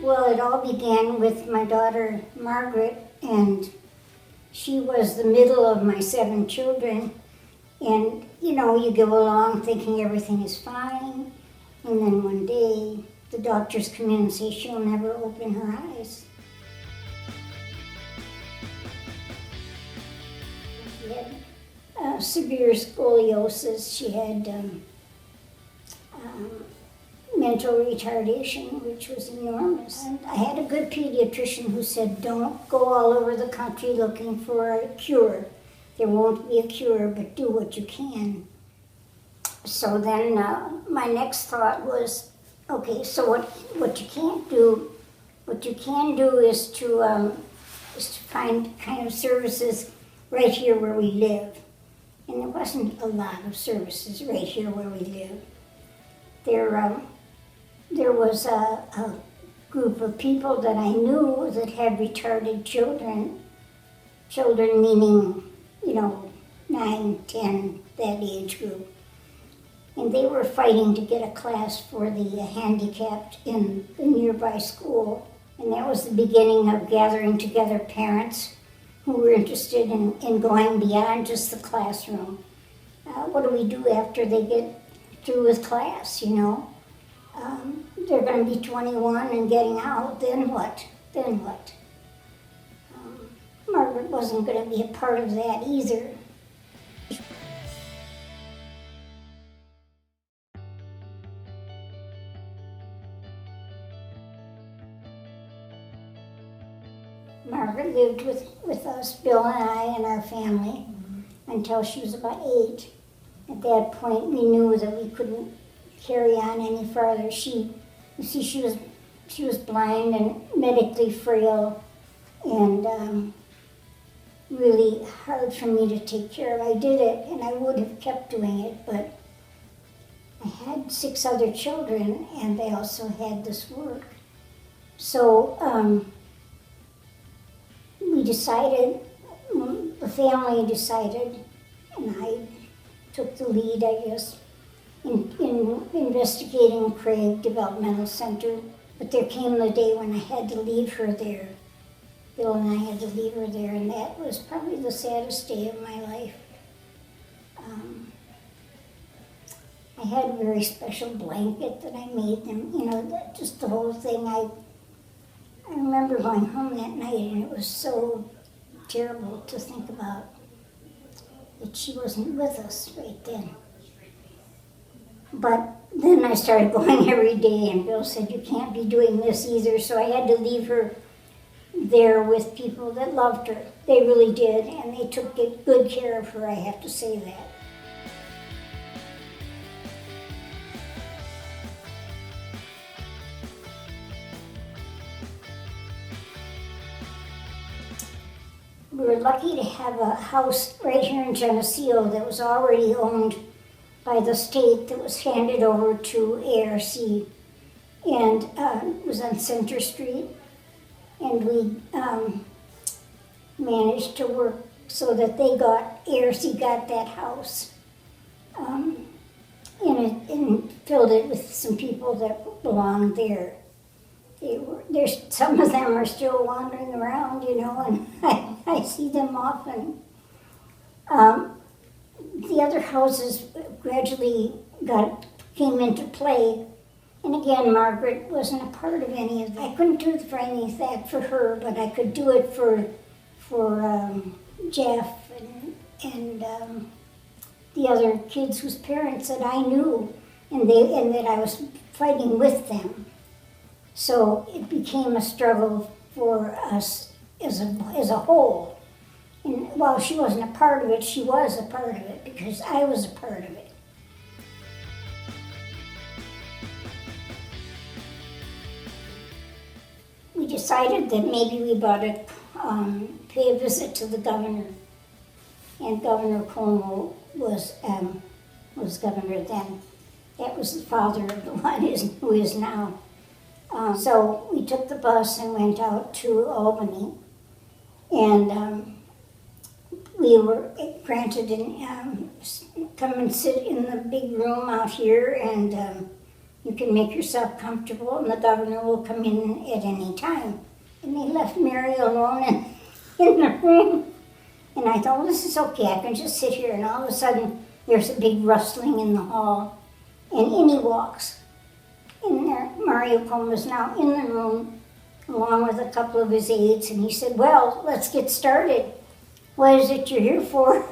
Well, it all began with my daughter, Margaret, and she was the middle of my 7 children. And, you know, you go along thinking everything is fine, and then one day the doctors come in and say she'll never open her eyes. She had severe scoliosis. She had mental retardation, which was enormous. And I had a good pediatrician who said, don't go all over the country looking for a cure. There won't be a cure, but do what you can. So then my next thought was, okay, so what you can't do, what you can do is to find kind of services right here where we live. And there wasn't a lot of services right here where we live. There was a group of people that I knew that had retarded children meaning, you know, 9, 10, that age group. And they were fighting to get a class for the handicapped in the nearby school. And that was the beginning of gathering together parents who were interested in going beyond just the classroom. What do we do after they get through with class, you know? They're going to be 21 and getting out, then what? Then what? Margaret wasn't going to be a part of that either. Margaret lived with us, Bill and I, and our family, until she was about 8. At that point, we knew that we couldn't carry on any farther. She was blind and medically frail, and really hard for me to take care of. I did it, and I would have kept doing it, but I had 6 other children, and they also had this work. So we decided, the family decided, and I took the lead, I guess, in investigating Craig Developmental Center. But there came the day when I had to leave her there. Bill and I had to leave her there, and that was probably the saddest day of my life. I had a very special blanket that I made them, you know, just the whole thing. I remember going home that night, and it was so terrible to think about that she wasn't with us right then. But then I started going every day, and Bill said, you can't be doing this either, so I had to leave her there with people that loved her. They really did, and they took good care of her, I have to say that. We were lucky to have a house right here in Geneseo that was already owned by the state, that was handed over to ARC, and it was on Center Street, and we managed to work so that ARC got that house, and filled it with some people that belonged there. Some of them are still wandering around, you know, and I see them often. The other houses gradually came into play, and again, Margaret wasn't a part of any of that. I couldn't do any of that for her, but I could do it for Jeff and the other kids whose parents that I knew, and that I was fighting with them. So it became a struggle for us as a whole. And while she wasn't a part of it, she was a part of it because I was a part of it. We decided that maybe we ought to pay a visit to the governor. And Governor CUOMO was governor then. That was the father of the one who is now. So we took the bus and went out to Albany, and we were granted come and sit in the big room out here and You can make yourself comfortable and the governor will come in at any time. And they left Mary alone in the room. And I thought, well, this is okay, I can just sit here. And all of a sudden, there's a big rustling in the hall. And in he walks. And there, Mario CUOMO is now in the room, along with a couple of his aides. And he said, well, let's get started. What is it you're here for?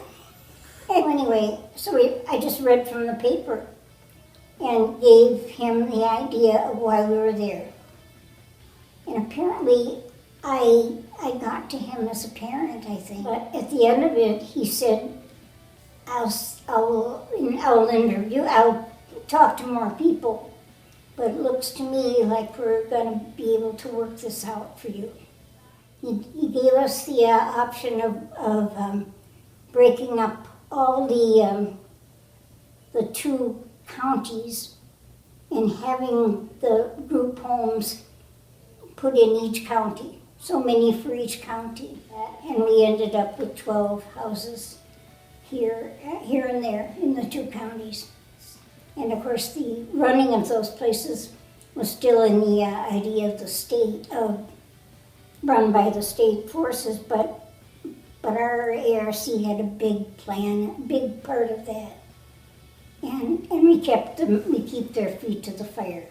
Anyway, so I just read from the paper and gave him the idea of why we were there. And apparently, I got to him as a parent, I think. But at the end of it, he said, I'll talk to more people, but it looks to me like we're going to be able to work this out for you. He gave us the option of breaking up all the 2 counties and having the group homes put in each county, so many for each county. And we ended up with 12 houses here and there in the 2 counties. And of course the running of those places was still in the idea of the state, run by the state forces, but our ARC had a big plan, a big part of that. And we keep their feet to the fire.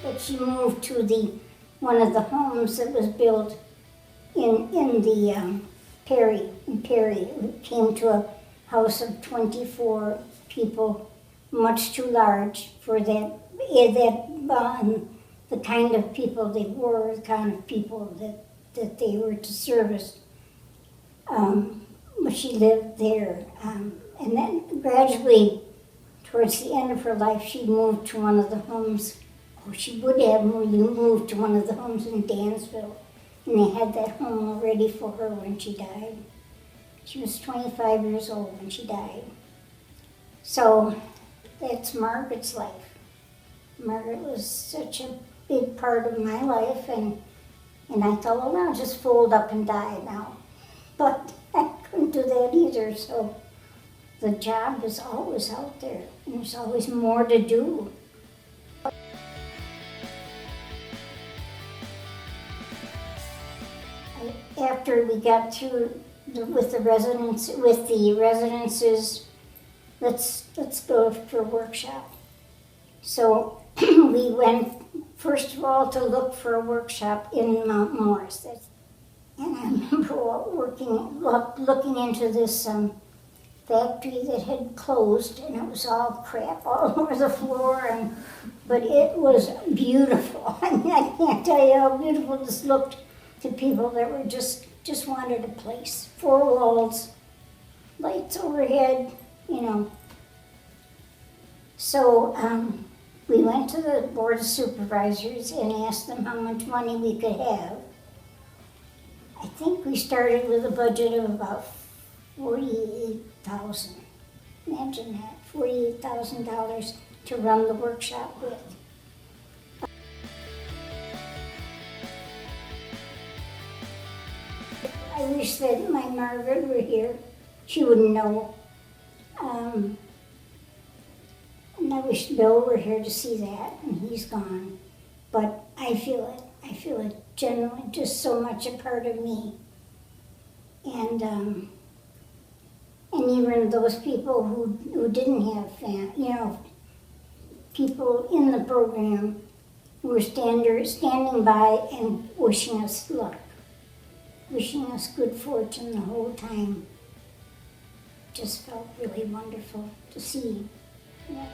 But she moved to one of the homes that was built in the Perry. We came to a house of 24 people, much too large for the kind of people they were, the kind of people that they were to service. But she lived there. And then gradually, towards the end of her life, she moved to one of the homes. She would have moved to one of the homes in Dansville. And they had that home all ready for her when she died. She was 25 years old when she died. So that's Margaret's life. Margaret was such a big part of my life, and I thought, well, I'll just fold up and die now. But I couldn't do that either, so the job is always out there, and there's always more to do. After we got through with the residences, let's go for a workshop. So we went first of all to look for a workshop in Mount Morris. And I remember looking into this factory that had closed, and it was all crap all over the floor, but it was beautiful. I mean, I can't tell you how beautiful this looked to people that were just wanted a place. 4 walls, lights overhead, you know. So we went to the Board of Supervisors and asked them how much money we could have. I think we started with a budget of about $48,000. Imagine that, $48,000 to run the workshop with. I wish that my Margaret were here. She wouldn't know. And I wish Bill were here to see that, and he's gone. But I feel it generally just so much a part of me. And even those people who didn't have people in the program who were standing by and wishing us luck, wishing us good fortune the whole time. Just felt really wonderful to see. Yeah.